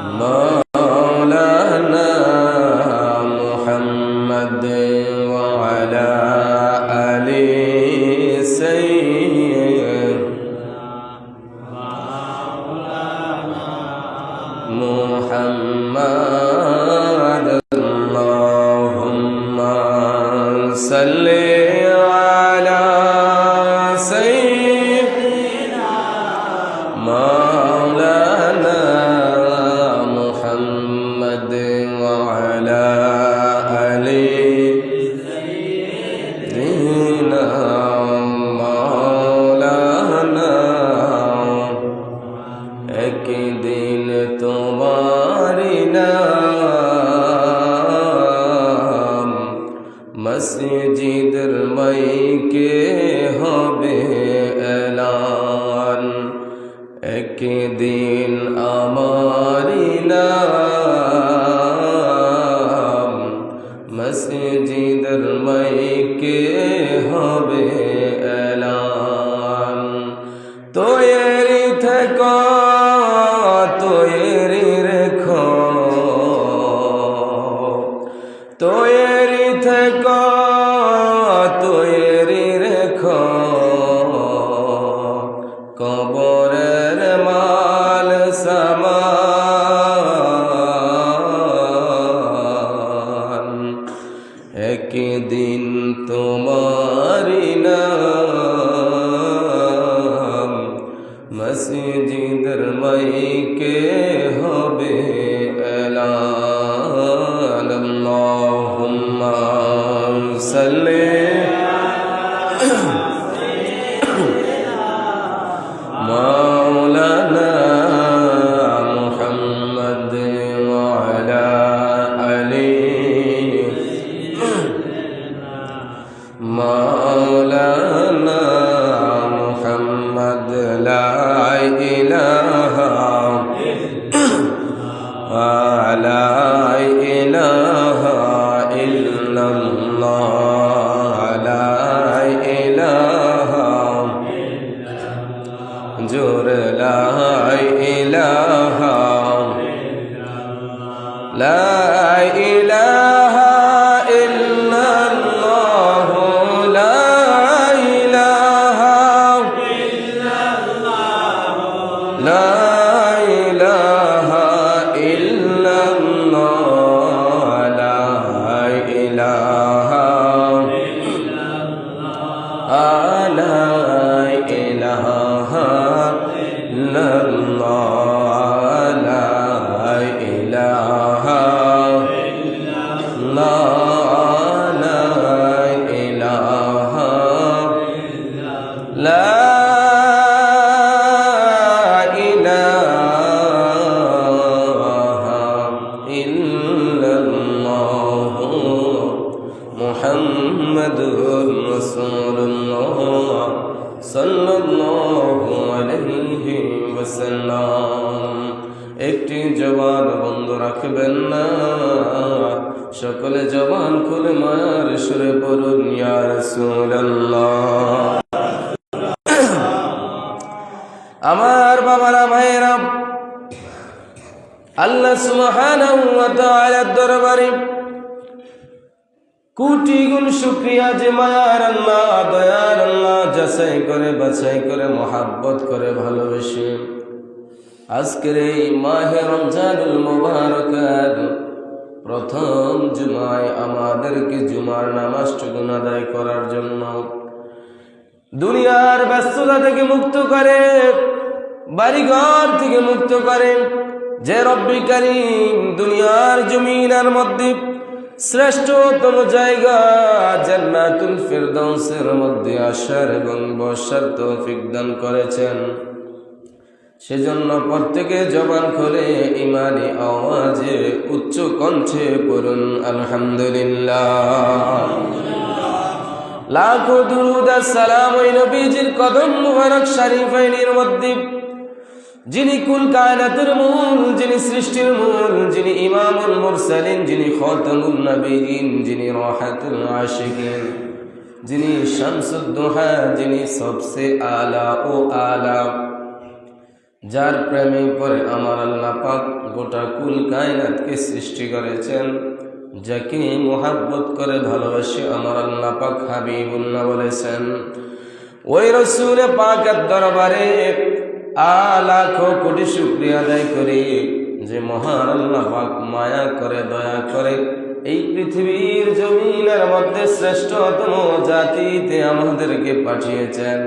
مولانا محمد وعلى آل سيدنا محمد اللهم صل على سيدنا مولانا محمد وعلى آل سيدنا مولانا एक दिन तुम्हारी नाम मस्जिदर माइके হবে এলান एक दिन আমারি নাম মসজিদর মাইকে হবে এলান তৈরি থেকো তৈরি রেখো তৈরি থেকো তৈরি রেখো কবরের মাল সামান একদিন তোমারি নাম মসজিদের মাইকে হবে এলান আল্লাহুম্মা সাল্লি مولانا محمد وعلى آل مولانا محمد لا إله لا إله إلا الله لا إله جور لا إله لا إله إلا الله لا إله إلا الله لا إله إلا الله لا إله إلا الله لا إله إلا الله لا إله إلا الله لا إله لا إله إلا الله محمد رسول الله صلى الله عليه وسلم একটি জবান বন্ধ রাখবেন না সকলে জবান খুলে মায়ার সুরে বলুন ইয়া রাসূলুল্লাহ আমার বাবারা ভাইরা আল্লাহ সুবহানাহু ওয়া তাআলার দরবারে কোটি গুণ শুকরিয়া যে মায়ার আল্লাহ দয়ার আল্লাহ যাচাই করে বাছাই করে মহব্বত করে ভালোবেসে আজকের এই মাহে রমজানুল মুবারকের প্রথম জুমায় আমাদেরকে জুমার নামাজটুকু আদায় করার জন্য দুনিয়ার ব্যস্ততা থেকে মুক্ত করে বাড়িঘর থেকে মুক্ত করে যে রব্বি কারীম দুনিয়ার জমিনের মধ্যে শ্রেষ্ঠতম জায়গা জান্নাতুল ফিরদাউসের মধ্যে আসার এবং বসার তৌফিক দান করেছেন সেজন্য প্রত্যেকে জবান খুলে ঈমানি আওয়াজে উচ্চ কণ্ঠে পড়ুন আলহামদুলিল্লাহ লাখো দুরুদ আর সালাম ওই নবীজির কদম মুবারক শরীফাইনের মধ্যে যিনি কুল কায়নাতের মূল যিনি সৃষ্টির মূল যিনি ইমামুল মুরসালিন যিনি খাতামুন নবিয়্যিন যিনি রাহাতুল আশিকিন যিনি শামসুদ দুহা যিনি সবসে আলা ও আলা যার প্রেমে পরে আমার আল্লাহ পাক গোটা কুল কায়নাতকে সৃষ্টি করেছেন, যাকে মোহাব্বত করে ভালোবাসে আমার আল্লাহ পাক হাবিবুল্লাহ বলেছেন। ওই রসুল পাকের দরবারে লাখো কোটি শুকরিয়া আদায় করি যে মহান আল্লাহ পাক মায়া করে দয়া করে এই পৃথিবীর জমিনের মধ্যে শ্রেষ্ঠতম জাতিতে আমাদেরকে পাঠিয়েছেন।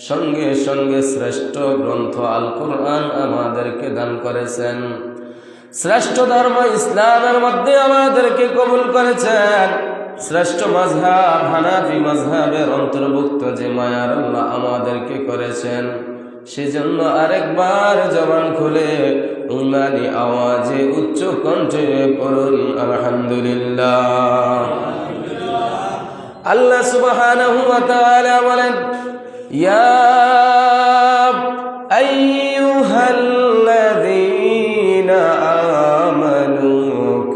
সঙ্গে সঙ্গে শ্রেষ্ঠ গ্রন্থ আল কুরআন আমাদেরকে দান করেছেন। শ্রেষ্ঠ ধর্ম ইসলামের মধ্যে আমাদেরকে কবুল করেছেন। শ্রেষ্ঠ মাযহাব হানাফি মাযহাবের অন্তর্ভুক্ত যে মায়ার আল্লাহ আমাদেরকে করেছেন, সেজন্য আরেকবার জবান খুলে ইমানি আওয়াজে উচ্চ কণ্ঠে পড়ুন আলহামদুলিল্লাহ। আল্লাহ সুবহানাহু ওয়া তাআলা বলেন, ইয়া আইয়ুহাল্লাযীনা আমানু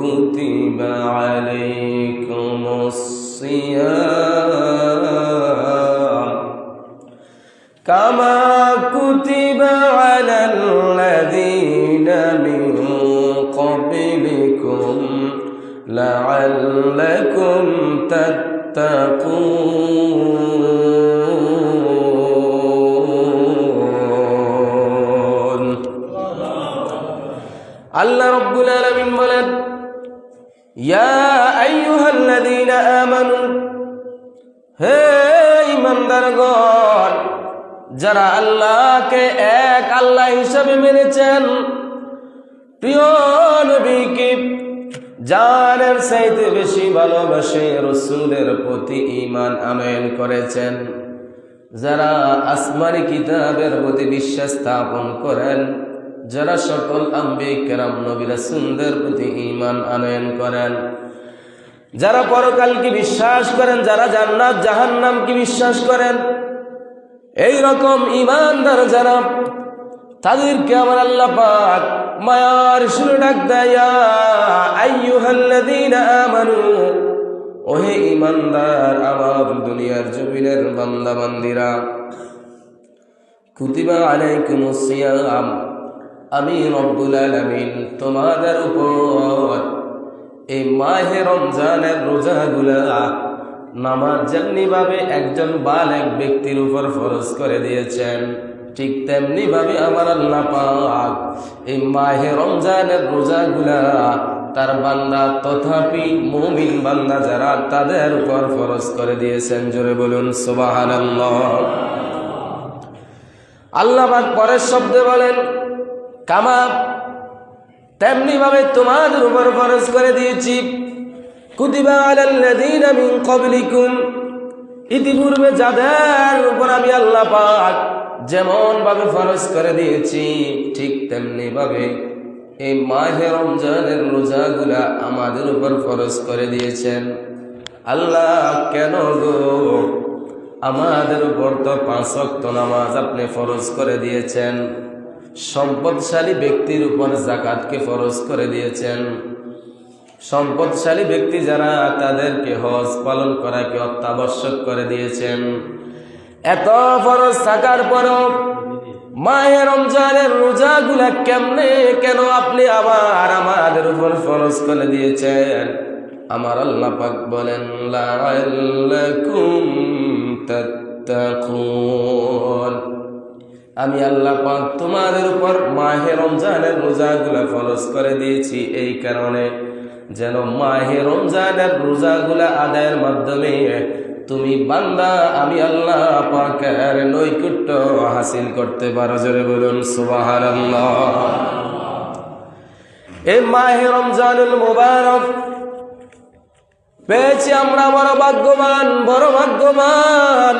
কুতিবা আলাইকুমুস সিয়াম কামা কুতিবা আলাল্লাযীনা মিন ক্বাবলিকুম লাআল্লাকুম তাত্তাকুন। আল্লাহ রাব্বুল আলামিন বলেন, ইয়া আইয়ুহাল্লাযীনা আমানু, হে ঈমানদারগণ, যারা আল্লাহকে এক আল্লাহ হিসাবে মেনেছেন, প্রিয় নবীকে জানের চাইতে বেশি ভালোবাসে, রাসূলের প্রতি ঈমান আনয়ন করেছেন, যারা আসমানি কিতাবের প্রতি বিশ্বাস স্থাপন করেন, যারা সকল আম্বিয়া কেরাম নবী রাসূলদের প্রতি ঈমান আনয়ন করেন, যারা পরকালকে বিশ্বাস করেন, যারা জান্নাত জাহান্নামকে বিশ্বাস করেন, এই রকম ঈমানদার যারা, তাদেরকে আমার আল্লাহ পাক মায়ার সুরে ডাক দেয়, ইয়া আইয়ুহাল্লাযীনা আমানু, ওহে ঈমানদার আমার দুনিয়ার জমিনের বান্দা বান্দিরা, কুতিবা আলাইকুমুস সিয়াম, আমি রব্বুল আলামিন তোমাদের উপর এই মাহে রমজানের রোজাগুলা নামাজ যেমনি ভাবে একজন বালেগ ব্যক্তির উপর ফরজ করে দিয়েছেন, ঠিক তেমনি ভাবে আমার আল্লাহ পাক এই মাহে রমজানের রোজাগুলা তার বান্দা তথাপি মুমিন বান্দা যারা তাদের উপর ফরজ করে দিয়েছেন। জোরে বলুন সুবহানাল্লাহ। আল্লাহ পাক পরের শব্দে বলেন, কামা, তেমনি ভাবে তোমাদের উপর ফরজ করে দিয়েছি, কুতিবা আলাল্লাযীনা মিন ক্বাবলিকুম, ইতিপূর্বে যাদের উপর আমি আল্লাহ পাক যেমন ভাবে ফরজ করে দিয়েছি, ঠিক তেমনি ভাবে এই মাহে রমজানের রোজাগুলা আমাদের উপর ফরজ করে দিয়েছেন। আল্লাহ কেন গো, আমাদের উপর তো 5 ওয়াক্ত নামাজ আপনি ফরজ করে দিয়েছেন, সম্পদশালী ব্যক্তির উপর যাকাতকে ফরজ করে দিয়েছেন, সম্পদশালী ব্যক্তি যারা তাদেরকে হজ পালন করাকে অত্যাবশ্যক করে দিয়েছেন। এত ফরজ থাকার পরও মাহে রমজানের রোজাগুলা কেমনে কেন আপনি আবার আমাদের উপর ফরজ করে দিয়েছেন? আমার আল্লাহ পাক বলেন, লাআল্লাকুম তাত্তাকুন, আমি আল্লাহ পাক তোমাদের উপর মাহে রমজানের রোজাগুলা ফরজ করে দিয়েছি এই কারণে যেন মাহে রমজানের রোজাগুলা আদায়ের মাধ্যমে তুমি বান্দা আমি আল্লাহ পাকের নৈকট্য হাসিল করতে পারো। জোরে বলুন সুবহানাল্লাহ। এই মাহে রমজানুল মুবারক পেয়েছি আমরা বড় ভাগ্যবান, বড় ভাগ্যবান।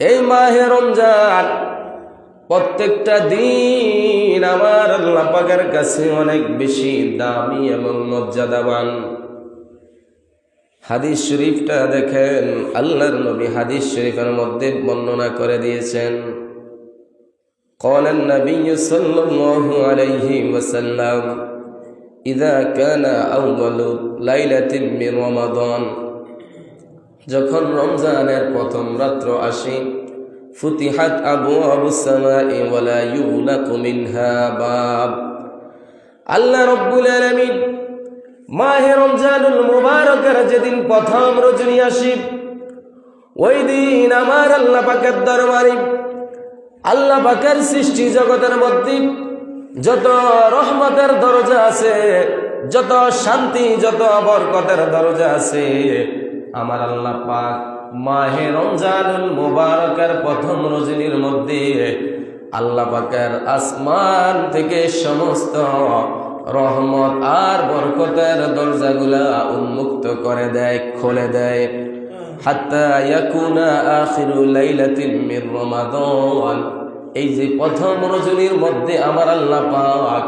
এই মাহে রমজান প্রত্যেকটা দিন আমার আল্লাহ পাকের কাছে অনেক বেশি দামি এবং মর্যাদাবান। হাদিস শরীফটা দেখেন, আল্লাহর নবী হাদিস শরীফের মধ্যে বর্ণনা করে দিয়েছেন, قال النبي صلى الله عليه وسلم إذا كان أول ليلة من رمضان, যখন রমজানের প্রথম রাত্র আসে, ফুতিহাত আবওয়াবুস সামাই ওয়া লা ইউলাকু মিনহা বাব। আল্লাহ রাব্বুল আলামিন মাহে রমজানুল মুবারকের যেদিন প্রথম রজনী আসে, ওই দিন আমার আল্লাহ পাকের দরবারে আল্লাহ পাকের সৃষ্টি জগতের মধ্যে যত রহমতের দরজা আছে, যত শান্তি, যত বরকতের দরজা আছে, আমার আল্লাহ পাক মাহে রমজানুল মুবারকের প্রথম রজনীর মধ্যে আল্লাহ পাকের আসমান থেকে সমস্ত রহমত আর বরকতের দরজাগুলা উন্মুক্ত করে দেয়, খুলে দেয়। হাত্তা ইয়াকুনা আখিরু লাইলাতিন মির রমাদান, এই যে প্রথম রজনীর মধ্যে আমার আল্লাহ পাক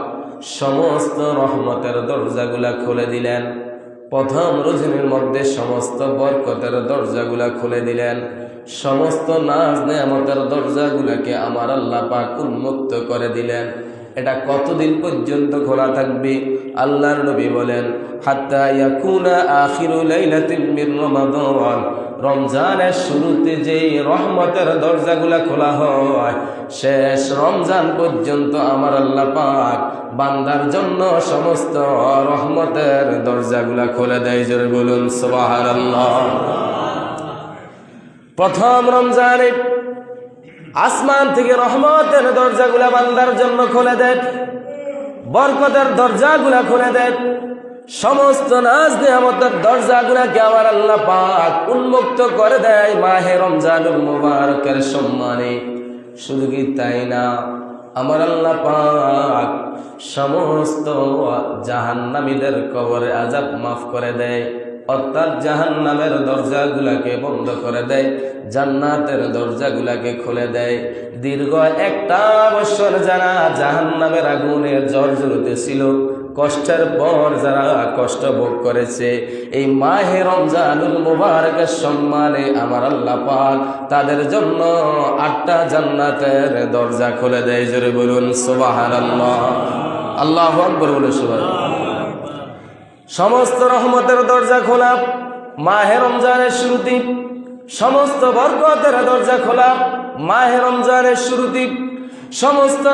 সমস্ত রহমতের দরজাগুলা খুলে দিলেন, প্রথম রজনীর মধ্যে সমস্ত বরকতের দরজাগুলা খুলে দিলেন, সমস্ত নাজ নেয়ামতের দরজাগুলাকে আমার আল্লাহ পাক উন্মুক্ত করে দিলেন। এটা কতদিন পর্যন্ত খোলা থাকবে? আল্লাহর নবী বলেন হাত্তা ইয়াকুনা আখিরু লাইলাতিন মির রমাদান, রমজানের শুরুতে যে রহমতের দরজাগুলা খোলা হয়, শেষ রমজান পর্যন্ত আমার আল্লাহ পাক বান্দার জন্য সমস্ত রহমতের দরজাগুলা খুলে দেয়। জোরে বলুন সুবহানাল্লাহ। প্রথম রমজানে আসমান থেকে রহমতের দরজাগুলা বান্দার জন্য খুলে দেয়, বরকতের দরজাগুলা খুলে দেয়, সমস্ত নাজ নেয়ামতের দরজাগুলাকে আমার আল্লাহ পাক উন্মুক্ত করে দেয় মাহে রমজানুল মুবারকের সম্মানে। শুধু কি তাই না, আমার আল্লাহ পাক সমস্ত জাহান্নামীদের কবরে আযাব মাফ করে দেয়, অর্থাৎ জাহান্নামের দরজাগুলাকে বন্ধ করে দেয়, জান্নাতের দরজাগুলাকে খুলে দেয়। দীর্ঘ 1 বছর যারা জাহান্নামের আগুনে জর্জরিত ছিল, কষ্টের পর যারা কষ্ট ভোগ করেছে, এই মাহে রমজানুল মুবারকের সম্মানে আমার আল্লাহ পাক তাদের জন্য 8টা জান্নাতের দরজা খুলে দেয়। জোরে বলুন সুবহানাল্লাহ। আল্লাহু আকবার বলে সুবহানাল্লাহ। সমস্ত রহমতের দরজা খোলা মাহে রমজানের শুরুতে, সমস্ত বরকতের দরজা খোলা মাহে রমজানের শুরুতে, সমস্ত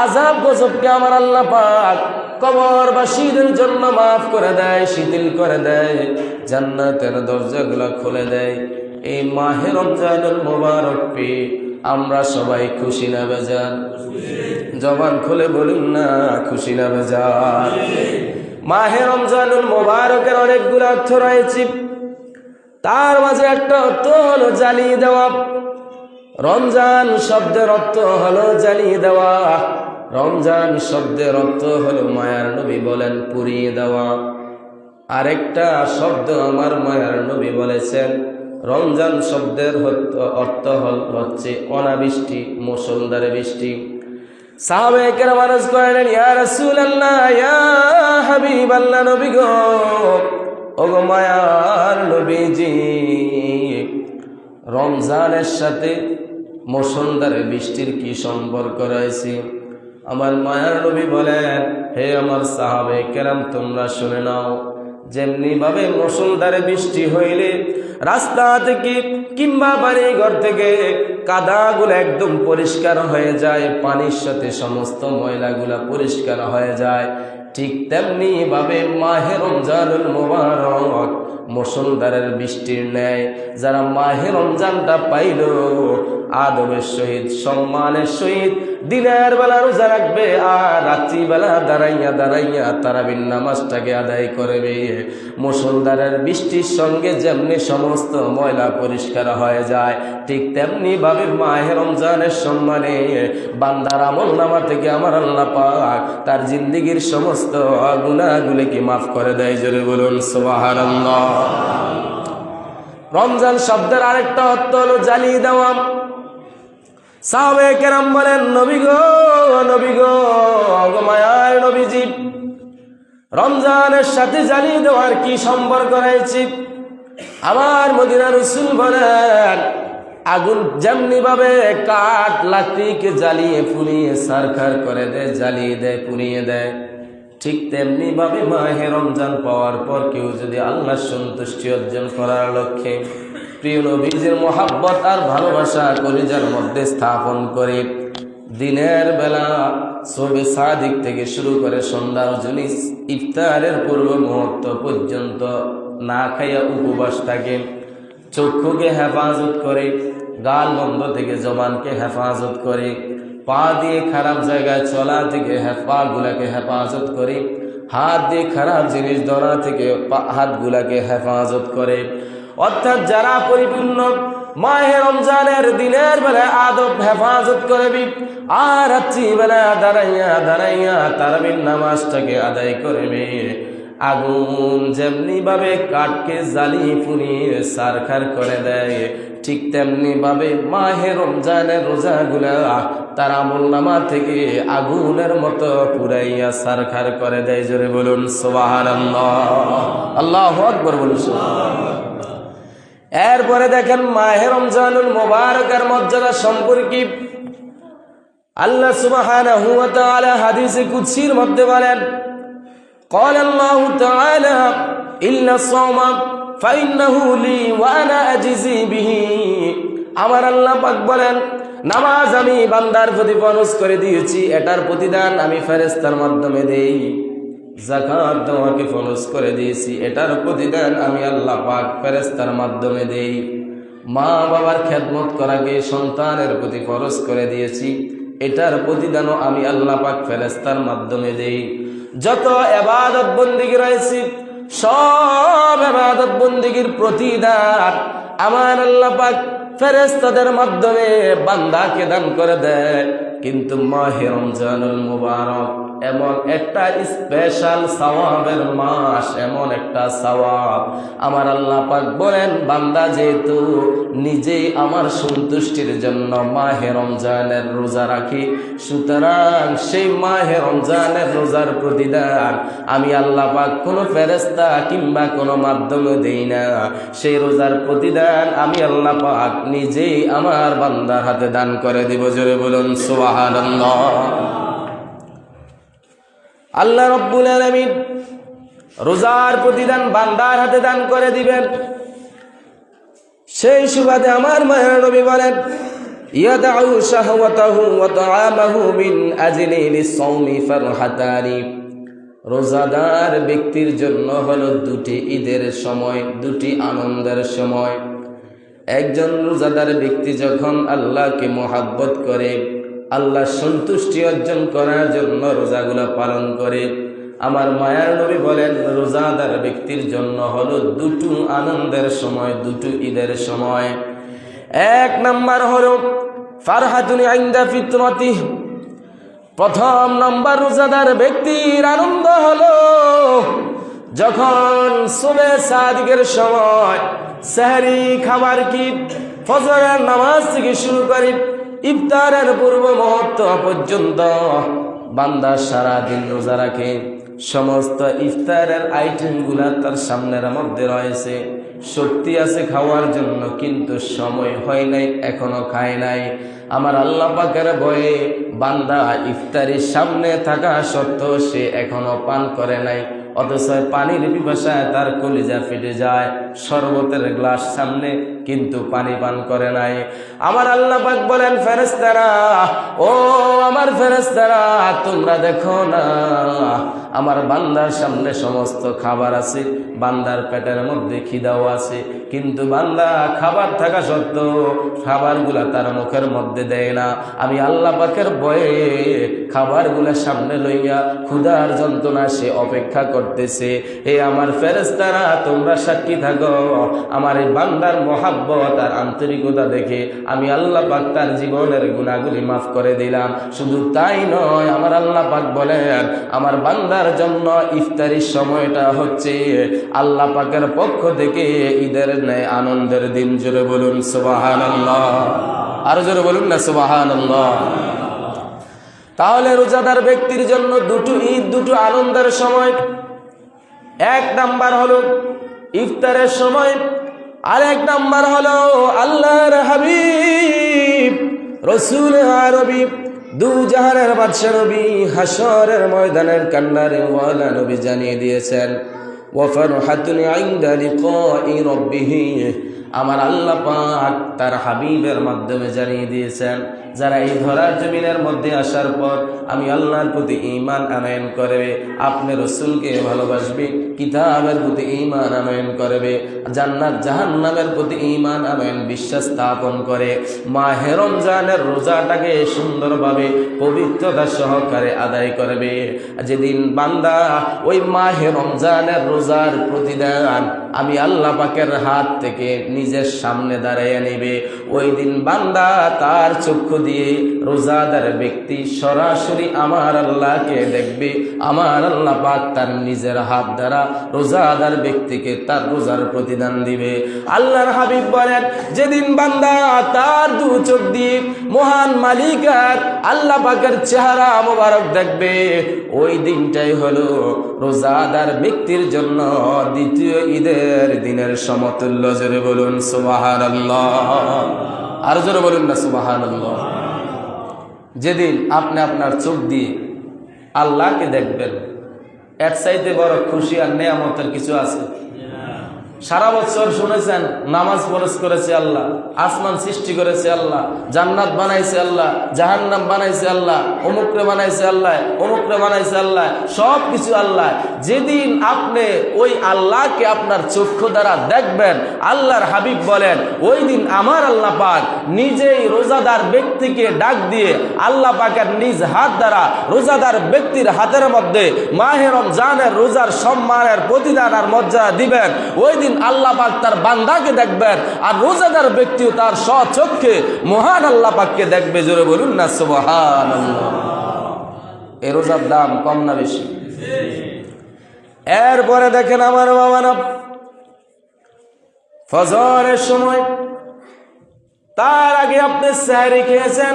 আযাব গজবকে আমার আল্লাহ পাক কবরবাসীদের জন্য মাফ করে দেয়, শিথিল করে দেয়, জান্নাতের দরজাগুলো খুলে দেয়। এই মাহে রমজানুল মুবারক পেয়ে আমরা সবাই খুশি না বেজান? জবান খুলে বলুন না, খুশি না বেজান? মাহে রমজানুল মুবারকের অনেকগুলো অর্থ রয়েছে, তার মাঝে একটা অর্থ হলো জ্বালিয়ে দেওয়া। রমজান শব্দের অর্থ হলো জ্বালিয়ে দেওয়া, রমজান শব্দের অর্থ হলো মায়ার নবী বলেন পুড়িয়ে দেওয়া। আরেকটা শব্দ আমার মায়ার নবী বলেছেন, রমজান শব্দের অর্থ হচ্ছে অনাবৃষ্টি, মুষলধারে বৃষ্টি। সাহাবায়ে কেরাম আরজ করলেন, ইয়া রাসূলুল্লাহ, ইয়া হাবিবাল্লাহ, নবী গো, ওগো মায়ার নবীজি, রমজানের সাথে মুষলধারে বৃষ্টির কি সম্পর্ক রয়েছে? আমার মায়ার নবী বলেন, হে আমার সাহাবায়ে কেরাম, তোমরা শুনে নাও, যেমনি ভাবে মুষলধারে বৃষ্টি হইলে রাস্তা থেকে কিংবা বাড়ি ঘর থেকে কাদাগুলো একদম পরিষ্কার হয়ে যায়, পানির সাথে সমস্ত ময়লাগুলা পরিষ্কার হয়ে যায়, ঠিক তেমনি ভাবে মাহে রমজানুল মুবারক মুষলধারের বৃষ্টির ন্যায় যারা মাহে রমজানটা পাইল, আদবের সহিত, সম্মানের সহিত দিনের বেলা রোজা রাখবে, আর রাত্রিবেলা দাঁড়াইয়া দাঁড়াইয়া তারাবির নামাজটাকে আদায় করবে, মুষলধারের বৃষ্টির সঙ্গে যেমনি সমস্ত ময়লা পরিষ্কার হয়ে যায়, ঠিক তেমনি ভাবে মাহে রমজানের সম্মানে বান্দার আমলনামা থেকে আমার আল্লাহ পাক তার জিন্দেগীর সমস্ত গুনাহগুলোকে মাফ করে দেয়। জোরে বলুন সুবহানাল্লাহ। রমজান শব্দের আরেকটা অর্থ হলো জ্বালিয়ে দেওয়া। সাহাবায়ে কেরাম বলেন, নবী গো, নবী গো, মায়ার নবীজি, রমজানের সাথে জ্বালিয়ে দেওয়ার কি সম্পর্ক রয়েছে? আমার মদিনার রাসূল বলেন, আগুন যেমনি ভাবে কাঠ লাকড়িকে জ্বালিয়ে পুড়িয়ে সারখার করে দেয়, জ্বালিয়ে দেয়, পুড়িয়ে দেয়, ঠিক তেমনি ভাবে মাহে রমজান পাওয়ার পর কেউ যদি আল্লাহর সন্তুষ্টি অর্জন করার লক্ষ্যে প্রিয় নবীজির মোহাব্বত আর ভালোবাসা কলিজার মধ্যে স্থাপন করে দিনের বেলা সবে সাদিক থেকে শুরু করে সন্ধ্যা রজনী ইফতারের পূর্ব মুহূর্ত পর্যন্ত না খাইয়া উপবাস থাকে, চক্ষুকে হেফাজত করে, গাল বন্ধ থেকে জবানকে হেফাজত করে, পা দিয়ে খারাপ জায়গায় চলা থেকে পা গুলাকে হেফাজত করে, হাত দিয়ে খারাপ জিনিস ধরা থেকে হাতগুলাকে হেফাজত করে। অর্থাৎ যারা পরিপূর্ণ মাহে রমজানের দিনের বেলায় আদব হেফাজত করবি আর রাত্রিবেলা দাঁড়াইয়া দাঁড়াইয়া তারাবির নামাজটাকে আদায় করবে, আগুন যেমনি ভাবে কাঠকে জ্বালি পুড়িয়ে সারখার করে দেয়, ঠিক তেমনি ভাবে মাহে রমজানের রোজাগুলা তার আমলনামা থেকে আগুনের মতো পুরাইয়া সারখার করে দেয়। জোরে বলুন সুবহানাল্লাহ, আল্লাহু আকবার বলুন। এরপরে দেখেন মাহে রমজানুল মুবারকের মর্যাদা সম্পর্কে আল্লাহ সুবহানাহু ওয়া তাআলা হাদিসে কুদসির মধ্যে বলেন, قال الله تعالى إن الصوم فإنه لي وأنا أجزي به। আমার আল্লাহ পাক বলেন, নামাজ আমি বান্দার প্রতি ফরজ করে দিয়েছি, এটার প্রতিদান আমি ফেরেশতার মাধ্যমে দেই। যাকাত দেওয়াকে ফরজ করে দিয়েছি, এটার প্রতিদান আমি আল্লাহ পাক ফেরেশতার মাধ্যমে দেই। মা বাবার খেদমত করাকে সন্তানের প্রতি ফরজ করে দিয়েছি, এটার প্রতিদানও আমি আল্লাহ পাক ফেরেশতার মাধ্যমে দেই। যত ইবাদত বন্দেগী রয়েছে সব ইবাদত বন্দেগীর প্রতিদান আমার আল্লাহ পাক ফেরেশতাদের মাধ্যমে বান্দাকে দান করে দেয়। কিন্তু মাহে রমজানুল মুবারক এমন একটা স্পেশাল সওয়াবের মাস, এমন একটা সওয়াব আমার আল্লাহ পাক বলেন, বান্দা যেহেতু নিজেই আমার সন্তুষ্টির জন্য মাহে রমজানের রোজা রাখি, সুতরাং সেই মাহে রমজানের রোজার প্রতিদান আমি আল্লাহ পাক কোনো ফেরেশতা কিংবা কোনো মাধ্যমে দেই না, সেই রোজার প্রতিদান আমি আল্লাহ পাক নিজেই আমার বান্দার হাতে দান করে দিব। জোরে বলুন সুবহানাল্লাহ। আল্লাহ রব্বুল আলামিন রোজার প্রতিদান বান্দার হাতে দান করে দিবেন। সেই সুবাদে আমার মায়ের নবী বলেন, ইয়াদাউ শাহওয়াতাহু ওয়া তাআমাহু মিন আজলি লিস-সাওমি ফারহাতানি। রোজাদার ব্যক্তির জন্য হলো দুটি ঈদের সময়, দুটি আনন্দের সময়। একজন রোজাদার ব্যক্তি যখন আল্লাহকে মহব্বত করে, আল্লাহ সন্তুষ্টি অর্জন করার জন্য রোজাগুলো পালন করে, আমার মায়ার নবী বলেন রোজাদার ব্যক্তির জন্য হলো দুটো আনন্দের সময়, দুটো ঈদের সময়। এক নাম্বার হলো ফারহাতুন ইনদা ফিতরাতি। প্রথম নাম্বার রোজাদার ব্যক্তির আনন্দ হলো যখন সুবহে সাদিকের সময় সেহরি খাবার কি ফজরের নামাজ থেকে শুরু করে ইফতারের পূর্ব মুহূর্ত পর্যন্ত বান্দা সারাদিন রোজা রাখে, সমস্ত ইফতারের আইটেমগুলা তার সামনের মধ্যে রয়েছে, শক্তি আছে খাওয়ার জন্য, কিন্তু সময় হয় নাই, এখনো খায় নাই। আমার আল্লাহ পাকের ভয়ে বান্দা ইফতারির সামনে থাকা সত্ত্বেও সে এখনো পান করে নাই, অথচ পানির পিপাসায় তার কলিজা ফেটে যায়, শরবতের গ্লাস সামনে কিন্তু পানি পান করে নাই। আমার আল্লাহ পাক বলেন, ফেরেশতারা, ও আমার ফেরেশতারা, তোমরা দেখো না আমার বান্দার সামনে সমস্ত খাবার আছে, বান্দার পেটের মধ্যে খিদাও আছে, কিন্তু বান্দা খাবার থাকা সত্ত্বেও খাবারগুলা তার মুখের মধ্যে দেয় না। আমি আল্লাহ পাকের ভয়ে খাবারগুলা সামনে লইয়া ক্ষুধার যন্ত্রণা সে অপেক্ষা করতেছে। হে আমার ফেরেশতারা, তোমরা সাক্ষী থাকো, আমার এই বান্দার মহাব্বত আর আন্তরিকতা দেখে আমি আল্লাহ পাক তার জীবনের গুনাহগুলি মাফ করে দিলাম। শুধু তাই নয়, আমার আল্লাহ পাক বলেন আমার বান্দার জন্য ইফতারির সময়টা হচ্ছে আল্লাহ পাকের পক্ষ থেকে ঈদের ন্যায় আনন্দের দিন। জোরে বলুন সুবহানাল্লাহ, আরো জোরে বলুন না সুবহানাল্লাহ। তাহলে রোজাদার ব্যক্তির জন্য দুটো ঈদ, দুটো আনন্দের সময়। এক নাম্বার হলো ইফতারের সময়, আর এক নাম্বার হলো আল্লাহর হাবিব রাসূল আরবি দু জাহানের বাদশা নবী হাসরের ময়দানের কান্নারে ওয়ালা নবী জানিয়ে দিয়েছেন, ওয়া ফারহাতুন ইনদা লিকাই রাব্বিহি। আমার আল্লাহ পাক তার হাবিবের মাধ্যমে জানিয়ে দিয়েছেন, যারা এই ধরার জমিনের মধ্যে আসার পর আমি আল্লাহর প্রতি ঈমান আনয়ন করবে, আপনি রাসূলকে ভালোবাসবে, কিতাবের প্রতি ঈমান আনয়ন করবে, জান্নাত জাহান্নামের প্রতি ঈমান আনয়ন বিশ্বাস স্থাপন করে, মাহে রমজানের রোজাটাকে সুন্দরভাবে পবিত্রতা সহকারে আদায় করবে, যেদিন বান্দা ওই মাহে রমজানের রোজার প্রতিদান আমি আল্লাহ পাকের হাত থেকে নিজের সামনে দাঁড়াইয়া নেবে, ওই দিন বান্দা তার চক্ষু দিয়ে রোজাদার ব্যক্তি সরাসরি আমার আল্লাহকে দেখবে। আমার আল্লাহ পাক তার নিজের হাত দ্বারা রোজাদার ব্যক্তিকে তার রোজার প্রতিদান দিবে। আল্লাহর হাবিব বলেন, যেদিন বান্দা তার দু চোখ দিয়ে মহান মালিকার আল্লাহ পাকের চেহারা মোবারক দেখবে, ওই দিনটাই হলো রোজাদার ব্যক্তির জন্য দ্বিতীয় ঈদের দিনের সমতুল্য। জোরে বলুন সুবহানাল্লাহ, আর জোরে বলুন না সুবহানাল্লাহ। যেদিন আপনি আপনার চোখ দিয়ে আল্লাহকে দেখবেন, এর চাইতে বড় খুশি আর নেয়ামতের কিছু আছে? সারা বছর শুনেছেন নামাজ ফরজ করেছে আল্লাহ, আসমান সৃষ্টি করেছে আল্লাহ, জান্নাত বানাইছে আল্লাহ, জাহান্নাম বানাইছে আল্লাহ, অমুকরে বানাইছে আল্লাহ, অমুকরে বানাইছে আল্লাহ, সব কিছু আল্লাহ। যেদিন আপনি ওই আল্লাহকে আপনার চক্ষু দ্বারা দেখবেন, আল্লাহর হাবিব বলেন, ওই দিন আমার আল্লাহ পাক নিজেই রোজাদার ব্যক্তিকে ডাক দিয়ে আল্লাহ পাকের নিজ হাত দ্বারা রোজাদার ব্যক্তির হাতের মধ্যে মাহে রমজানের রোজার সম্মানের প্রতিদান আর মর্যাদা দিবেন। ওই দিন আল্লাহ পাক তার বান্দাকে দেখবেন, আর রোজাদার ব্যক্তিও তার স্বচক্ষে মহান আল্লাহ পাককে দেখবে। জোরে বলুন না সুবহানাল্লাহ। এই রোজার দাম কম না বেশি? এরপরে দেখেন আমার বাবারা, ফজরের সময় তার আগে আপনি সেহরি খেয়েছেন,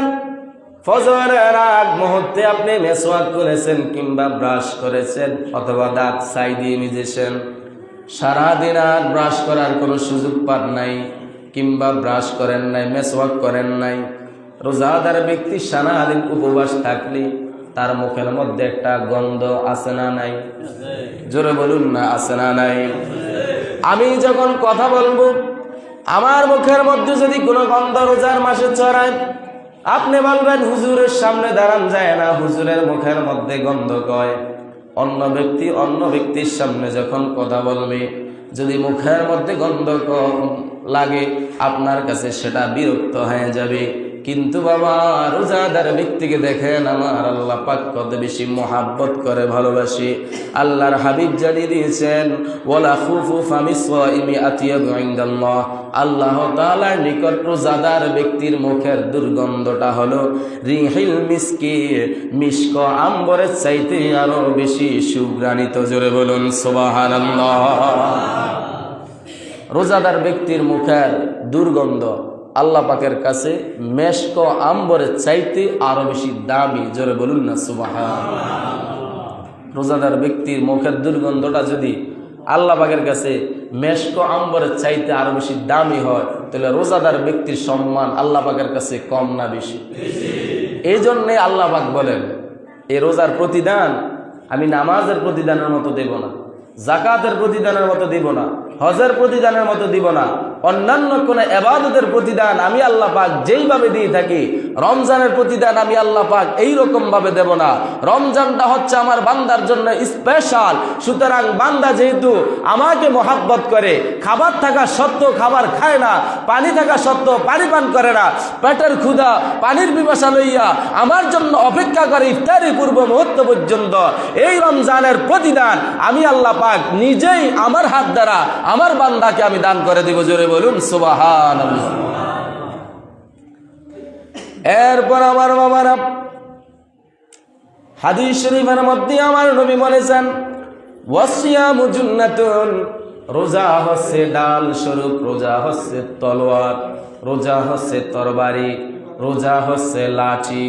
ফজরের আগ মুহূর্তে আপনি মেসওয়াক করেছেন কিংবা ব্রাশ করেছেন অথবা দাঁত ছাই দিয়ে মেজেছেন, সারাদিন আর ব্রাশ করার কোনো সুযোগ পান নাই কিংবা ব্রাশ করেন নাই, মেসওয়াক করেন নাই। রোজাদার ব্যক্তি সারাদিন উপবাস থাকলে তার মুখের মধ্যে একটা গন্ধ আছে না নাই? জোরে বলুন না, আছে না নাই? আমি যখন কথা বলবো, আমার মুখের মধ্যে যদি কোনো গন্ধ রোজার মাসে ছড়ায়, আপনি বলবেন হুজুরের সামনে দাঁড়ান যায় না, হুজুরের মুখের মধ্যে গন্ধ কয়। অন্য ব্যক্তি অন্য ব্যক্তির সামনে যখন কথা বলবে, যদি মুখের মধ্যে গন্ধ লাগে আপনার কাছে সেটা বিরক্ত হয়ে যাবে। কিন্তু বাবা, রোজাদার ব্যক্তিকে দেখেন আমার আল্লাহ পাক কত বেশি মহাব্বত করে, ভালোবাসি। আল্লাহর হাবিব জানিয়ে দিয়েছেন, ওয়ালা খুফু ফামিসওয়াইমি আতিয়াবু ইনদাল্লাহ, আল্লাহ তাআলার নিকট রোজাদার ব্যক্তির মুখের দুর্গন্ধটা হলো রিহিল মিসকি, মিশক আম্বরের চাইতে আরো বেশি সুঘ্রাণিত। জোরে বলুন সুবহানাল্লাহ। রোজাদার ব্যক্তির মুখের দুর্গন্ধ আল্লাহ পাকের কাছে মেশক আম্বরের চাইতে আরো বেশি দামি। জোরে বলুন না সুবহানাল্লাহ। রোজাদার ব্যক্তির মুখের দুর্গন্ধটা যদি আল্লাহ পাকের কাছে মেশক আম্বরের চাইতে আরো বেশি দামি হয়, তাহলে রোজাদার ব্যক্তির সম্মান আল্লাহ পাকের কাছে কম না বেশি? এই জন্যে আল্লাহ পাক বলেন, এই রোজার প্রতিদান আমি নামাজের প্রতিদানের মতো দেব না, জাকাতের প্রতিদানের মতো দিব না, হজের প্রতিদানের মতো দিব না, অন্যান্য কোন ইবাদতের প্রতিদান আমি আল্লাহ পাক যেইভাবে দিয়ে থাকি, রমজানের প্রতিদান আমি আল্লাহ পাক এইরকম ভাবে দেব না। রমজানটা হচ্ছে আমার বান্দার জন্য স্পেশাল। সুতরাং বান্দা যেহেতু আমাকে মহাব্বত করে, খাবার থাকা সত্ত্বেও খাবার খায় না, পানি থাকা সত্ত্বেও পানি পান করে না, পেটের ক্ষুধা পানির পিপাসা লইয়া আমার জন্য অপেক্ষা করে ইফতারি পূর্ব মুহূর্ত পর্যন্ত, এই রমজানের প্রতিদান আমি আল্লাহ পাক নিজেই আমার হাত দ্বারা আমার বান্দাকে আমি দান করে দিব। জোরে বলুন সুবহানাল্লাহ। এরপর আমার বাবারা, হাদিস শরীফের মধ্যে আমার নবী বলেছেন, ওয়াসিয়ামু জুন্নাতুন, রোজা হচ্ছে ডাল স্বরূপ, রোজা হচ্ছে তলোয়ার, রোজা হচ্ছে তরবারি, রোজা হচ্ছে লাঠি।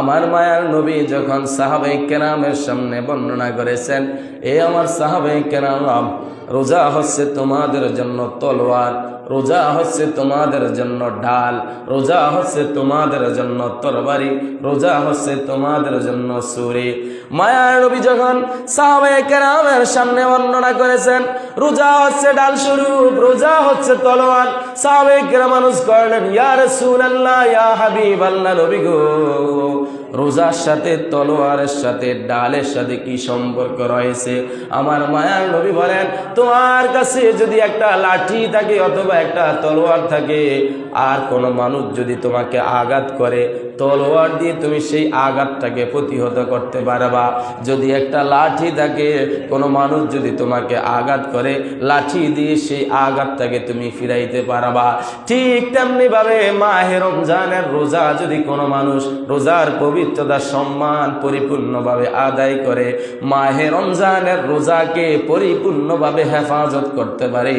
আমার মায়ার নবী যখন সাহাবায়ে কেরামের সামনে বর্ণনা করেছেন, এ আমার সাহাবায়ে কেরাম, রোজা হচ্ছে তোমাদের জন্য তলোয়ার, রোজা হচ্ছে তোমাদের জন্য ঢাল, রোজা হচ্ছে তোমাদের জন্য তরবারি, রোজা হচ্ছে তোমাদের জন্য ছুরি। মায়ার নবী যখন সাহাবায়ে কেরামের সামনে বর্ণনা করেছেন রোজা হচ্ছে ঢাল স্বরূপ, রোজা হচ্ছে তলোয়ার, সাহাবায়ে কেরাম মানুষ করলেন, ইয়া রাসূলুল্লাহ, ইয়া হাবিবাল্লাহ, নবী গো, রোজার সাথে তলোয়ারের সাথে ডালের সাথে কি সম্পর্ক রয়েছে? আমার মায়ার নবী বলেন, তোমার কাছে যদি একটা লাঠি থাকে অথবা একটা তলোয়ার থাকে, আর কোনো মানুষ যদি তোমাকে আঘাত করে, তলোয়ার দিয়ে তুমি সেই আঘাতটাকে প্রতিহত করতে পারবা। যদি একটা লাঠি থাকে, কোনো মানুষ যদি তোমাকে আঘাত করে, লাঠি দিয়ে সেই আঘাতটাকে তুমি ফিরাইতে পারবা। ঠিক তেমনি ভাবে মাহে রমজানের রোজা যদি কোনো মানুষ রোজার পবিত্রতা সম্মান পরিপূর্ণভাবে আদায় করে, মাহে রমজানের রোজাকে পরিপূর্ণভাবে হেফাজত করতে পারে,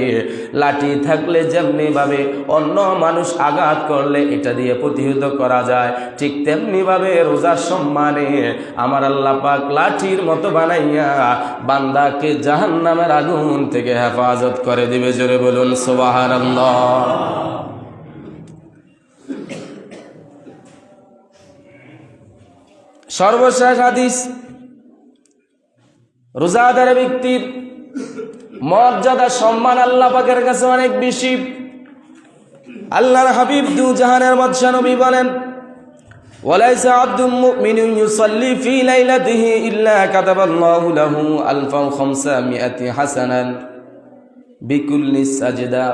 লাঠি থাকলে যেমনি ভাবে অন্য মানুষ আঘাত করলে এটা দিয়ে প্রতিহত করা যায়, ঠিক তেমনি ভাবে রোজার সম্মানে আমার আল্লাহ পাক লাঠির মতো বানাইয়া বান্দাকে জাহান্নামের আগুন থেকে হেফাজত করে দিবে। জোরে বলুন সুবহানাল্লাহ। সর্বশেষ হাদিস, রোজাদার ব্যক্তির মর্যাদা সম্মান আল্লাহ পাকের কাছে অনেক বেশি। আল্লাহর হাবিব দু জাহানের বাদশা নবী বলেন, ওয়ালাইসা আবদুম মুমিনুন ইউসাল্লি ফি লাইলাতিহি ইল্লা কাতাবাল্লাহু লাহু আলফাও খামসামিআতি হাসানান বিকুল্লি সাজদা।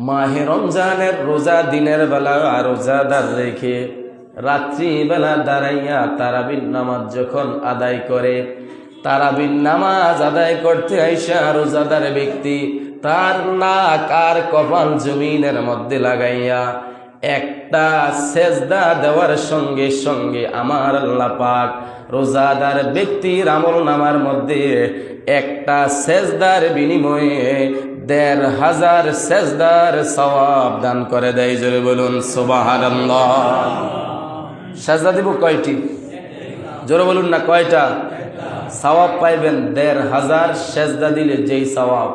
মাহে রমজানের রোজা দিনের বেলা রোজাদার রেখে রাত্রিবেলা দাঁড়াইয়া তারাবির নামাজ যখন আদায় করে, তারাবির নামাজ আদায় করতে আইসা রোজাদার ব্যক্তি তার নাক আর কপাল জমিনের মধ্যে লাগাইয়া একটা সেজদা দেওয়ার সঙ্গে সঙ্গে আমার আল্লাহ পাক রোজাদার ব্যক্তির আমলনামার মধ্যে একটা সেজদার বিনিময়ে ১৫০০ সেজদার সওয়াব দান করে দেয়। জোরে বলুন সুবহানাল্লাহ। সেজদা দিব কয়টি? জোরে বলুন না, কয়টা? সওয়াব পাইবেন ১৫০০ সেজদা দিলে যেই সওয়াব,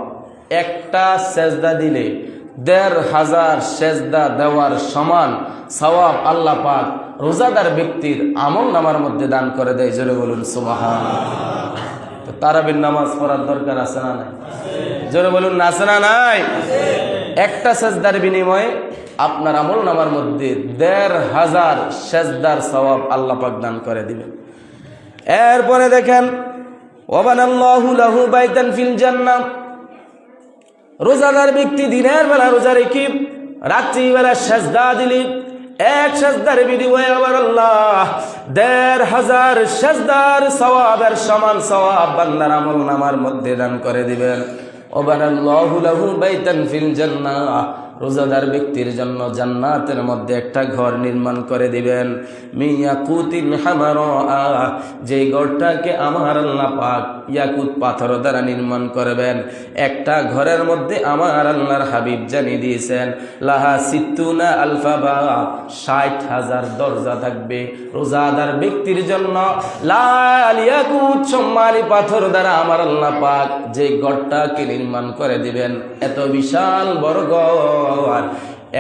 একটা সেজদা দিলে ১৫০০ সেজদা দেওয়ার সমান সওয়াব আল্লাহ পাক রোজাদার ব্যক্তির আমল নামার মধ্যে দান করে দেয়। জোরে বলুন সুবহানাল্লাহ। তো তারাবির নামাজ পড়ার দরকার আছে না নাই? জোরে বলুন না, আছে না নাই? একটা সেজদার বিনিময়ে আপনার আমল নামার মধ্যে ১৫০০ সেজদার সওয়াব আল্লাহ পাক দান করে দিবেন। এরপরে দেখেন, ওয়াবানাল্লাহু লাহু বাইতান ফিল জান্নাহ। রোজাদার ব্যক্তি দিনের বেলা রোজা রেখে রাত্রিবেলা সেজদা দিলে এক সেজদার বিনিময়ে আবার আল্লাহ ১৫০০ সেজদার সওয়াবের সমান সওয়াব বান্দার আমল নামার মধ্যে দান করে দিবেন। ওয়াবানাল্লাহু লাহু বাইতান ফিল জান্নাহ। রোজাদার ব্যক্তির জন্য জান্নাতের মধ্যে একটা ঘর নির্মাণ করে দিবেন। মিয়াকুতিন হামারা, যে ঘরটাকে আমার আল্লাহ পাক ইয়াকুত পাথর দ্বারা নির্মাণ করবেন। একটা ঘরের মধ্যে আমার আল্লাহর হাবিব জানিয়ে দিয়েছেন, লাহা সিত্তুনা আলফা বাব, ৬০,০০০ দরজা থাকবে রোজাদার ব্যক্তির জন্য। লাল ইয়াকুত সম্মানী পাথর দ্বারা আমার আল্লাহ পাক যে ঘরটাকে নির্মাণ করে দিবেন, এত বিশাল বড় ঘর।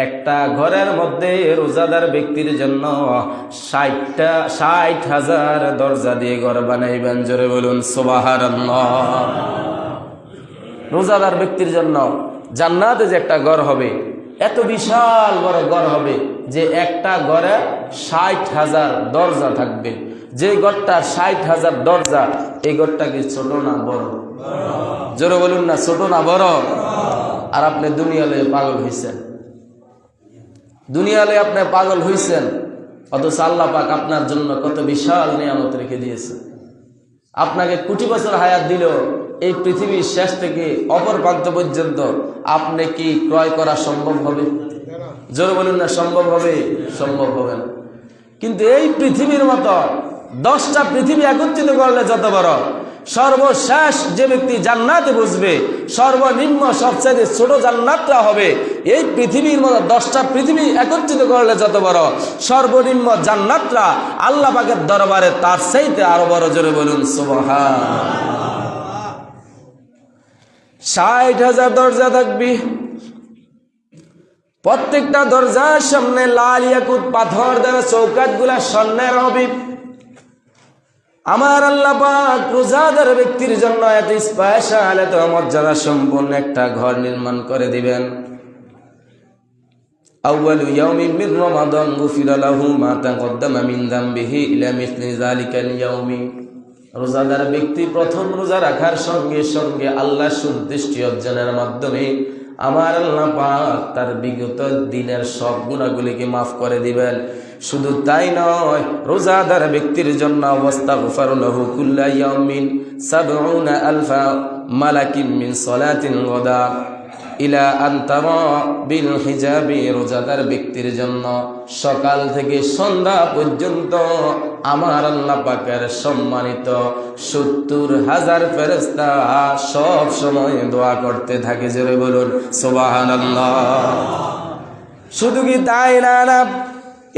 একটা ঘরের মধ্যে রোজাদার ব্যক্তির জন্য ৬০,০০০ দরজা দিয়ে ঘর বানাইবেন। জোরে বলুন সুবহানাল্লাহ। রোজাদার ব্যক্তির জন্য জান্নাতে যে একটা ঘর হবে, এত বিশাল বড় ঘর হবে যে একটা ঘরে ৬০,০০০ দরজা থাকবে। যে ঘরটার ৬০,০০০ দরজা, এই ঘরটা কি ছোট না বড়? জোরে বলুন না, ছোট না বড়? আর আপনি দুনিয়া লয়ে পাগল হইছেন, দুনিয়া লয়ে আপনি পাগল হইছেন, অথচ আল্লাহ পাক আপনার জন্য কত বিশাল নিয়ামত রেখে দিয়েছে। আপনাকে কোটি বছর হায়াত দিল, এই পৃথিবীর শেষ থেকে অপর প্রান্ত পর্যন্ত আপনি কি ক্রয় করা সম্ভব হবে? জোরে বলুন না, সম্ভব হবে? সম্ভব হবে না। কিন্তু এই পৃথিবীর মতো 10টা পৃথিবী একত্রিত করলে যত বড়, সর্বশেষ যে ব্যক্তি জান্নাতে বসবে, সর্বনিম্ন সবচেয়ে ছোট জান্নাতটা হবে এই পৃথিবীর মতো 10টা পৃথিবী একত্রিত করলে যত বড়, সর্বনিম্ন জান্নাতটা আল্লাহ পাকের দরবারে তার চাইতে আরো বড়। জোরে বলুন সুবহানাল্লাহ। 60,000 দরজা থাকবে, প্রত্যেকটা দরজার সামনে লাল ইয়াকুত পাথর দ্বারা চৌকাঠগুলা স্বর্ণের হবে। আমার আল্লাহ পাক রোজাদার ব্যক্তির জন্য এত স্পেশাল, এত মর্যাদা সম্পন্ন একটা ঘর নির্মাণ করে দিবেন। আউয়ালু ইয়াউমিন মিন রমাদান গুফিরা লাহু মা তাকদ্দামা মিন যামবিহি ইলা মিসলি যালিকাল ইয়াউমি। রোজাদার ব্যক্তি প্রথম রোজা রাখার সঙ্গে সঙ্গে আল্লাহর সন্তুষ্টি অর্জনের মাধ্যমে আমার আল্লাহ পাক তার বিগত দিনের সব গুনাহগুলিকে মাফ করে দিবেন। শুধু তাই নয়, রোজাদার ব্যক্তির জন্য ওয়াস্তাগফারু লাহু কুল্লা ইয়াউমিন ৭০,০০০ মালাকিন মিন সলাতিল গাদা ইলা আন তারা বিল হিজাবি। রোজাদার ব্যক্তির জন্য সকাল থেকে সন্ধ্যা পর্যন্ত আমার আল্লাহ পাকের সম্মানিত ৭০,০০০ ফেরেশতা সব সময় দোয়া করতে থাকে। জোরে বলুন সুবহানাল্লাহ। শুধু কি তাই না,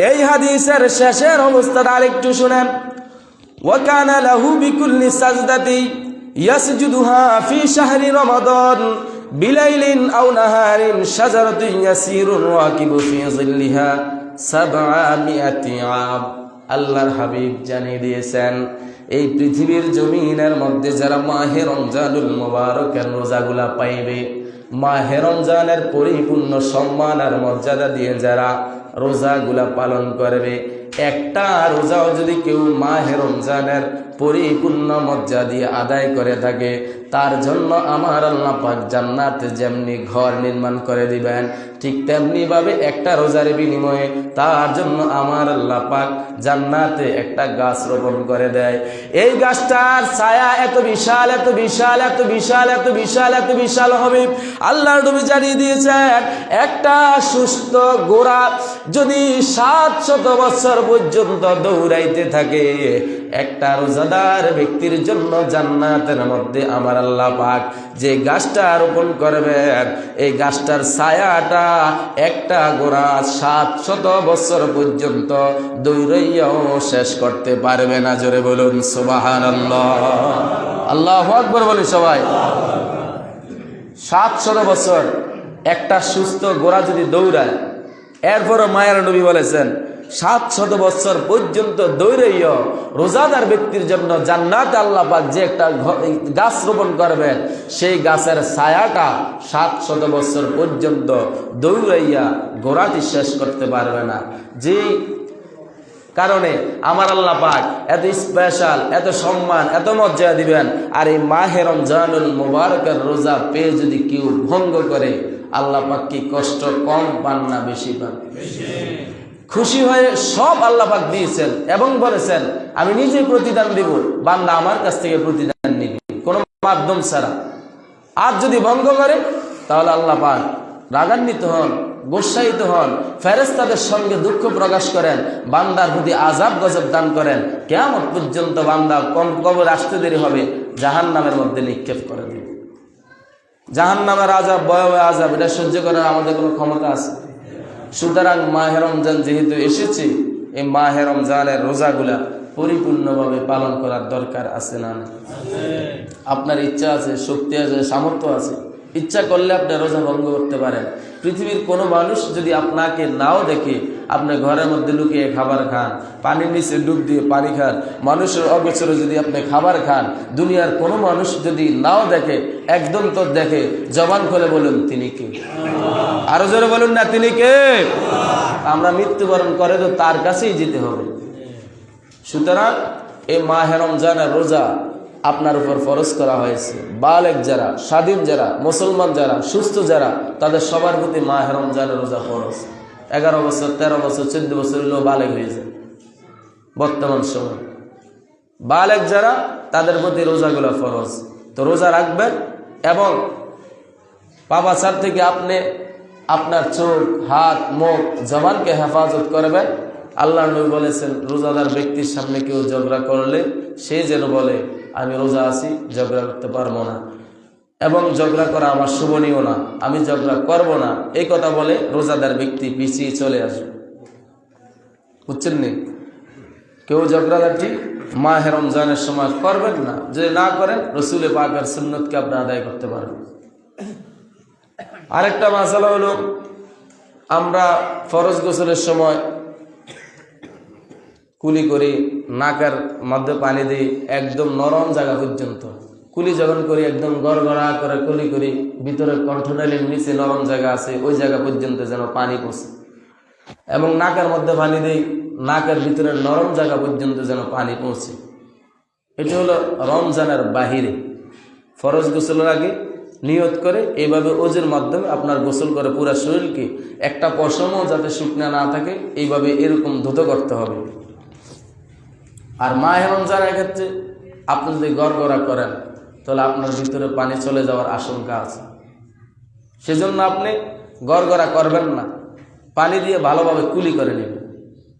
এই হাদিসের শেষের অবস্থাটা আরেকটু শুনেন। ওয়া কানা লাহু বিকুল্লি সাজদাতি ইয়াসজুদুহা ফি শাহরি রমাদান বিলাইলিন আও নাহারিন শাজারাতুন ইয়াসিরুর রাকিবু ফি যিল্লিহা ৭০০ আম। আল্লাহর হাবিব জানিয়ে দিয়েছেন, এই পৃথিবীর জমিনের মধ্যে যারা মাহে রমজানুল মুবারকের রোজাগুলা পাইবে, মাহে রমজানের পরিপূর্ণ সম্মান আর মর্যাদা দিয়ে যারা রোজাগুলা পালন করবে, একটা রোজাও যদি কেউ মাহে রমজানের পরিপূর্ণ মর্যাদা দিয়ে আদায় করে থাকে, তার জন্য আমার আল্লাহ পাক জান্নাতে যেমনি ঘর নির্মাণ করে দিবেন, ঠিক তেমনি ভাবে একটা রোজার বিনিময়ে তার জন্য আমার আল্লাহ পাক জান্নাতে একটা গাছ রোপণ করে দেয়। এই গাছটার ছায়া এত বিশাল, এত বিশাল, এত বিশাল, এত বিশাল, এত বিশাল হবে। আল্লাহর নবী জানিয়ে দিয়েছেন, একটা সুস্থ ঘোড়া যদি ৭০০ বছর পর্যন্ত দৌড়াইতে থাকে, একটা রোজাদার ব্যক্তির জন্য জান্নাতের মধ্যে আমার আল্লাহ পাক যে গাছটা রোপণ করবেন, এই গাছটার ছায়াটা একটা ঘোড়া ৭০০ বছর পর্যন্ত দৌড়াইয়াও শেষ করতে পারবে না। জোরে বলুন সুবহানাল্লাহ। আল্লাহু আকবার বলি সবাই। ৭০০ বছর একটা সুস্থ ঘোড়া যদি দৌড়ায়, এরপরও মায়ের নবী বলেছেন ৭০০ বছর পর্যন্ত দৌড়াইয়া রোজাদার ব্যক্তির জন্য জান্নাতে আল্লাহ পাক যে একটা গাছ রোপণ করবেন, সেই গাছের ছায়াটা ৭০০ বছর পর্যন্ত দৌড়াইয়া ঘোড়াটি শেষ করতে পারবে না। যে কারণে আমার আল্লাহ পাক এত স্পেশাল, এত সম্মান, এত মর্যাদা দিবেন। আর এই মাহে রমজানুল মুবারকের রোজা পেয়ে যদি কেউ ভঙ্গ করে, আল্লাহ পাক কি কষ্ট কম পান না বেশি পান? খুশি হয়ে সব আল্লাহ পাক দিয়েছেন এবং বলেছেন, আমি নিজে প্রতিদান দিব, বান্দা আমার কাছ থেকে প্রতিদান নিবে কোনো মাধ্যম ছাড়া। আর যদি ভঙ্গ করে, তাহলে আল্লাহ পাক রাগান্বিত হন, গোসাইত হন, ফেরেশতাদের সঙ্গে দুঃখ প্রকাশ করেন, বান্দার প্রতি আযাব গজব দান করেন। কিয়ামত পর্যন্ত বান্দা কবর আসতে দেরি হবে, জাহান্নামের মধ্যে নিক্ষেপ করে দিবে। জাহান্নামের আযাব, ভয়াবহ আযাব, এটা সহ্য করার আমাদের কোনো ক্ষমতা আছে? সুতরাং মাহে রমজান যেহেতু এসেছে, এই মাহে রমজানের রোজাগুলা পরিপূর্ণভাবে পালন করার দরকার আছে না? আপনার ইচ্ছা আছে, শক্তি আছে, সামর্থ্য আছে, ইচ্ছা করলে আপনি রোজা ভঙ্গ করতে পারেন। পৃথিবীর কোনো মানুষ যদি আপনাকে নাও দেখে, আপনি ঘরের মধ্যে লুকিয়ে খাবার খান, পানির নিচে ডুব দিয়ে পানি খান, মানুষের অগোচরে যদি আপনি খাবার খান, দুনিয়ার কোনো মানুষ যদি নাও দেখে, একদম তো দেখে, জবান খুলে বলুন তিনি কে? আরো জোরে বলুন না, তিনি কে? আমরা মৃত্যুবরণ করে তো তার কাছেই যেতে হবে। সুতরাং এই মাহে রমজানের রোজা আপনার উপর ফরজ করা হয়েছে। বালেগ যারা, স্বাধীন যারা, মুসলমান যারা, সুস্থ যারা, তাদের সবার প্রতি মাহে রমজানের রোজা ফরজ। 11 বছর, 13 বছর, 14 বছর হলেও বালেগ হয়ে যায় বর্তমান সময়। বালেগ যারা, তাদের প্রতি রোজাগুলো ফরজ। তো রোজা রাখবেন এবং পাপাচার থেকে আপনি আপনার চোখ, হাত, মুখ, জবানকে হেফাজত করবেন। আল্লাহ নবী বলেছেন, রোজাদার ব্যক্তির সামনে কেউ ঝগড়া করলে সে যেন বলে, আমি রোজা আছি, ঝগড়া করতে পারবো না, এবং ঝগড়া করা আমার শোভনীয় না, আমি ঝগড়া করব না, এই কথা বলে রোজাদার ব্যক্তি পিছিয়ে চলে আসবে। বুঝছেন নি? কেউ ঝগড়াঝাটি মাহে রমজানের সময় করবেন না। যদি না করেন, রসুল পাকের সুন্নতকে আপনি আদায় করতে পারবেন। আরেকটা মাসালা হলো, আমরা ফরজ গোসলের সময় কুলি করি, নাকের মধ্যে পানি দিই একদম নরম জায়গা পর্যন্ত। কুলি যখন করি একদম গড়গড়া করে কুলি করি, ভিতরে কণ্ঠনালীর নিচে নরম জায়গা আছে, ওই জায়গা পর্যন্ত যেন পানি পৌঁছে। এবং নাকের মধ্যে পানি দিই, নাকের ভিতরে নরম জায়গা পর্যন্ত যেন পানি পৌঁছে। এটা হলো রমজানের বাহিরে। ফরজ গোসলের আগে নিয়ত করে এইভাবে ওজের মাধ্যমে আপনার গোসল করে পুরো শরীরকে একটা পশমও যাতে শুকনা না থাকে এইভাবে এরকম ধুতো করতে হবে। আর মাহে রমজানের ক্ষেত্রে আপনি যদি গড়গড়া করেন তাহলে আপনার ভিতরে পানি চলে যাওয়ার আশঙ্কা আছে। সেজন্য আপনি গড়গড়া করবেন না, পানি দিয়ে ভালোভাবে কুলি করে নেবেন।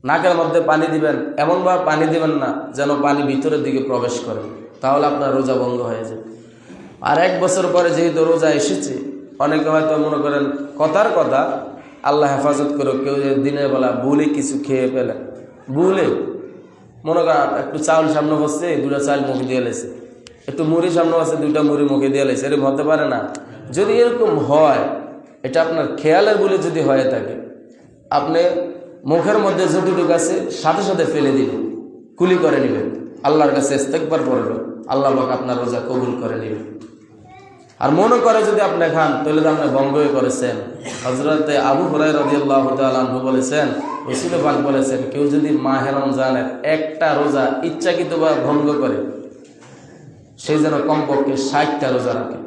নাকের মধ্যে পানি দিবেন, এমনভাবে পানি দিবেন না যেন পানি ভিতরের দিকে প্রবেশ করে, তাহলে আপনার রোজা ভঙ্গ হয়ে যাবে। আর 1 বছর পরে যেহেতু রোজা এসেছে, অনেকে হয়তো মনে করেন কথার কথা, আল্লাহ হেফাজত করো, কেউ যে দিনের বেলা ভুলে কিছু খেয়ে ফেলে, ভুলে মনে করেন একটু চাউল সামনে বসছে, 2টা চাল মুখে দিয়ে লেছে, একটু মুড়ি সামনে বসছে, 2টা মুড়ি মুখে দিয়ে লেছে, এরকম হতে পারে না? যদি এরকম হয়, এটা আপনার খেয়ালের বলে যদি হয়ে থাকে, আপনি মুখের মধ্যে যতটুকু আছে সাথে সাথে ফেলে দিবেন, কুলি করে নেবেন, আল্লাহর কাছে ইস্তেগফার করবেন, আল্লাহ পাক আপনার রোজা কবুল করে নেবেন। আর মনে করে যদি আপনি খান তাহলে তো আপনি ভঙ্গই করেছেন। হযরতে আবু হুরায়রা রাদিয়াল্লাহু তাআলা আনহু বলেছেন, রাসূল পাক বলেছেন, কেউ যদি মাহে রমজানের একটা রোজা ইচ্ছাকৃতভাবে ভঙ্গ করে, সে যেন কমপক্ষে 60টা রোজা রাখে।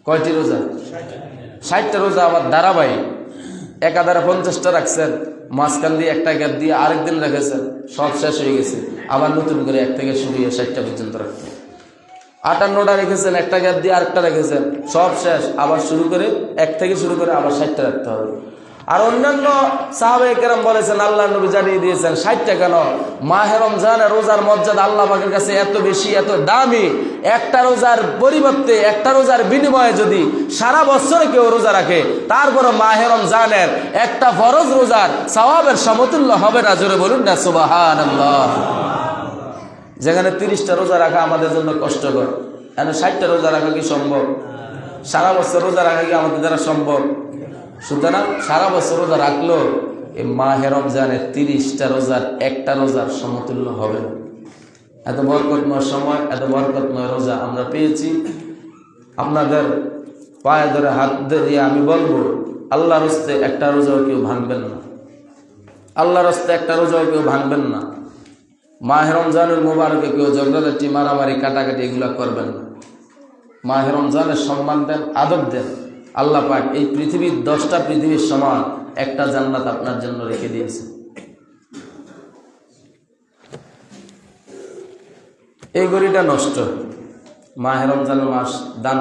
কয়টি রোজা? 60টা রোজা, আবার ধারাবাহিক। একাধারে 50টা রাখছেন, মাঝখান দিয়ে একটা গ্যাপ দিয়ে আরেকদিন রেখেছেন, সব শেষ হয়ে গেছে, আবার নতুন করে 1 থেকে শুরু হয়ে 60টা পর্যন্ত রাখতেন। 58টা রেখেছেন, একটা গ্যাপ দিয়ে আরেকটা রেখেছেন, সব শেষ, আবার শুরু করে 1 থেকে শুরু করে আবার 60টা রাখতে হবে। আর অন্যান্য সাহাবায়ে কেরাম বলেছেন, আল্লাহ নবী জানিয়ে দিয়েছেন 60টা কেন, মাহে রমজানের রোজার মর্যাদা আল্লাহ পাকের কাছে এত বেশি, এত দামি। একটা রোজার পরিবর্তে, একটা রোজার বিনিময়ে যদি সারা বছরে কেউ রোজা রাখে, তারপরে মাহে রমজানের একটা ফরজ রোজার সওয়াবের সমতুল্য হবে না। জোরে বলুন না সুবহানাল্লাহ। যেখানে 30টা রোজা রাখা আমাদের জন্য কষ্টকর, এখানে 60টা রোজা রাখা কি সম্ভব? সারা বছর রোজা রাখা কি আমাদের দ্বারা সম্ভব? সুতরাং সারা বছর রোজা রাখলো এই মাহে রমজানের 30টা রোজার একটা রোজার সমতুল্য হবে না। এত বরকতময় সময়, এত বরকতময় রোজা আমরা পেয়েছি। আপনাদের পায়ে ধরে হাত দিয়ে আমি বলবো, আল্লাহর হস্তে একটা রোজাও কেউ ভাঙবেন না, আল্লাহর হস্তে একটা রোজাও কেউ ভাঙবেন না। মাহে রমজানের মুবারকে কেউ ঝগড়াঝাটি, মারামারি, কাটাকাটি এগুলো করবেন না। মাহে রমজানের সম্মান দেন, আদব দেন। আল্লাহ পাক এই পৃথিবীর 10টা পৃথিবীর সমান একটা জান্নাত আপনার জন্য রেখে দিয়েছে। এই গড়িটা নষ্ট, মাহে রমজানের মাস দান